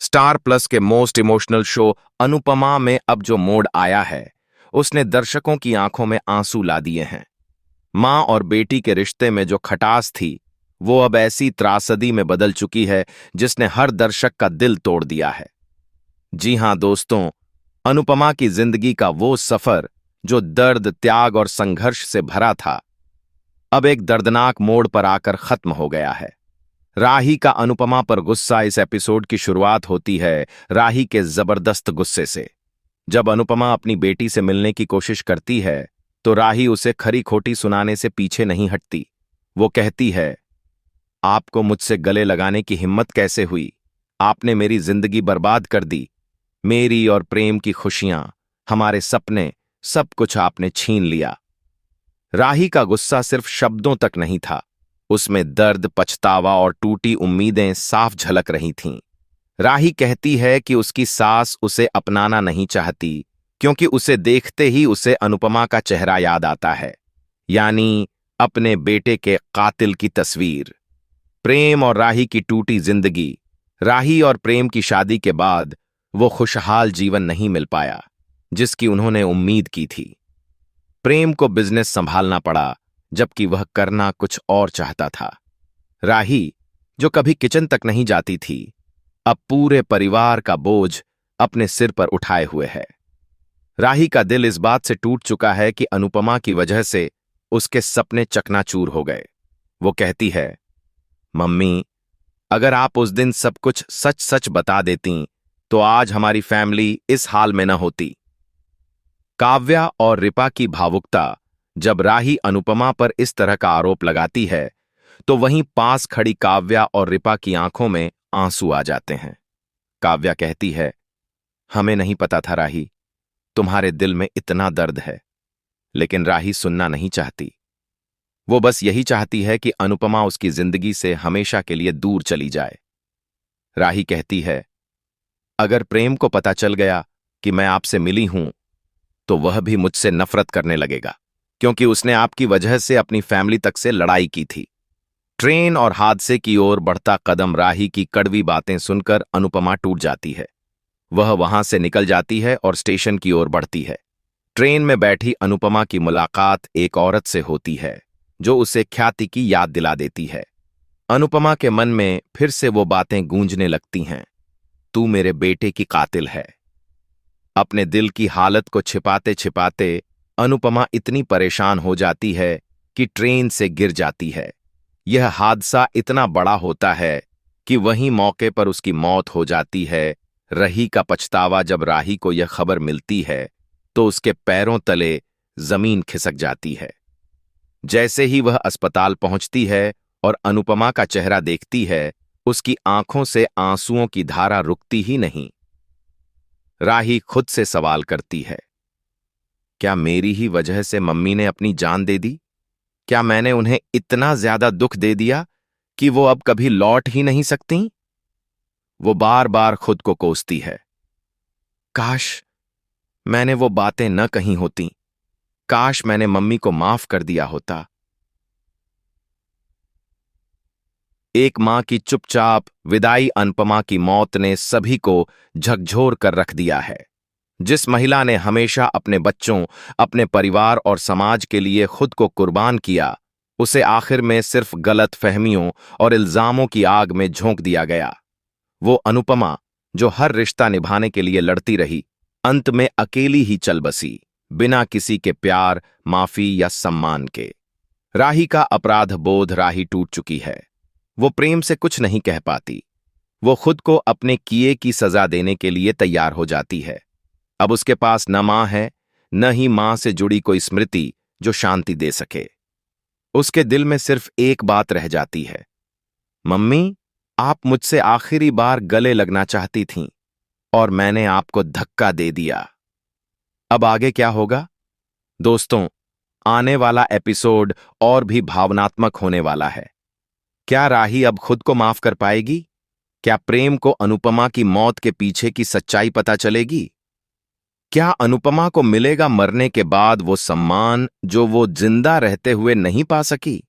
Star plus के most emotional show Anupama में अब जो मोड़ आया है, उसने दर्शकों की आंखों में आंसू ला दिए हैं। मां और बेटी के रिश्ते में जो खटास थी, वो अब ऐसी त्रासदी में बदल चुकी है जिसने हर दर्शक का दिल तोड़ दिया है। जी हां दोस्तों, अनुपमा की जिंदगी का वो सफर जो दर्द, त्याग और संघर्ष से भरा था, अब एक दर्दनाक मोड़ पर आकर खत्म हो गया है। राही का अनुपमा पर गुस्सा। इस एपिसोड की शुरुआत होती है राही के जबरदस्त गुस्से से। जब अनुपमा अपनी बेटी से मिलने की कोशिश करती है, तो राही उसे खरी खोटी सुनाने से पीछे नहीं हटती। वो कहती है, आपको मुझसे गले लगाने की हिम्मत कैसे हुई? आपने मेरी जिंदगी बर्बाद कर दी। मेरी और प्रेम की खुशियां, हमारे सपने, सब कुछ आपने छीन लिया। राही का गुस्सा सिर्फ शब्दों तक नहीं था, उसमें दर्द, पछतावा और टूटी उम्मीदें साफ झलक रही थीं। राही कहती है कि उसकी सास उसे अपनाना नहीं चाहती, क्योंकि उसे देखते ही उसे अनुपमा का चेहरा याद आता है, यानी अपने बेटे के कातिल की तस्वीर। प्रेम और राही की टूटी जिंदगी। राही और प्रेम की शादी के बाद वो खुशहाल जीवन नहीं मिल पाया जिसकी उन्होंने उम्मीद की थी। प्रेम को बिजनेस संभालना पड़ा, जबकि वह करना कुछ और चाहता था। राही, जो कभी किचन तक नहीं जाती थी, अब पूरे परिवार का बोझ अपने सिर पर उठाए हुए है। राही का दिल इस बात से टूट चुका है कि अनुपमा की वजह से उसके सपने चकनाचूर हो गए। वो कहती है, मम्मी, अगर आप उस दिन सब कुछ सच सच बता देती तो आज हमारी फैमिली इस हाल में न होती। काव्या और रिपा की भावुकता। जब राही अनुपमा पर इस तरह का आरोप लगाती है, तो वहीं पास खड़ी काव्या और रिपा की आंखों में आंसू आ जाते हैं। काव्या कहती है, हमें नहीं पता था राही, तुम्हारे दिल में इतना दर्द है। लेकिन राही सुनना नहीं चाहती। वो बस यही चाहती है कि अनुपमा उसकी जिंदगी से हमेशा के लिए दूर चली जाए। राही कहती है, अगर प्रेम को पता चल गया कि मैं आपसे मिली हूं, तो वह भी मुझसे नफरत करने लगेगा, क्योंकि उसने आपकी वजह से अपनी फैमिली तक से लड़ाई की थी। ट्रेन और हादसे की ओर बढ़ता कदम। राही की कड़वी बातें सुनकर अनुपमा टूट जाती है। वह वहां से निकल जाती है और स्टेशन की ओर बढ़ती है। ट्रेन में बैठी अनुपमा की मुलाकात एक औरत से होती है, जो उसे ख्याति की याद दिला देती है। अनुपमा के मन में फिर से वो बातें गूंजने लगती हैं, तू मेरे बेटे की कातिल है। अपने दिल की हालत को छिपाते छिपाते अनुपमा इतनी परेशान हो जाती है कि ट्रेन से गिर जाती है। यह हादसा इतना बड़ा होता है कि वहीं मौके पर उसकी मौत हो जाती है। रही का पछतावा। जब राही को यह खबर मिलती है, तो उसके पैरों तले जमीन खिसक जाती है। जैसे ही वह अस्पताल पहुंचती है और अनुपमा का चेहरा देखती है, उसकी आंखों से आंसुओं की धारा रुकती ही नहीं। राही खुद से सवाल करती है, क्या मेरी ही वजह से मम्मी ने अपनी जान दे दी? क्या मैंने उन्हें इतना ज्यादा दुख दे दिया कि वो अब कभी लौट ही नहीं सकती? वो बार बार खुद को कोसती है, काश मैंने वो बातें न कही होती, काश मैंने मम्मी को माफ कर दिया होता। एक मां की चुपचाप विदाई। अनुपमा की मौत ने सभी को झकझोर कर रख दिया है। जिस महिला ने हमेशा अपने बच्चों, अपने परिवार और समाज के लिए खुद को कुर्बान किया, उसे आखिर में सिर्फ गलत फहमियों और इल्जामों की आग में झोंक दिया गया। वो अनुपमा, जो हर रिश्ता निभाने के लिए लड़ती रही, अंत में अकेली ही चल बसी, बिना किसी के प्यार, माफी या सम्मान के। राही का अपराध बोध। राही टूट चुकी है। वो प्रेम से कुछ नहीं कह पाती। वो खुद को अपने किए की सजा देने के लिए तैयार हो जाती है। अब उसके पास न मां है, न ही मां से जुड़ी कोई स्मृति जो शांति दे सके। उसके दिल में सिर्फ एक बात रह जाती है, मम्मी, आप मुझसे आखिरी बार गले लगना चाहती थीं और मैंने आपको धक्का दे दिया। अब आगे क्या होगा? दोस्तों, आने वाला एपिसोड और भी भावनात्मक होने वाला है। क्या राही अब खुद को माफ कर पाएगी? क्या प्रेम को अनुपमा की मौत के पीछे की सच्चाई पता चलेगी? क्या अनुपमा को मिलेगा मरने के बाद वो सम्मान जो वो जिंदा रहते हुए नहीं पा सकी?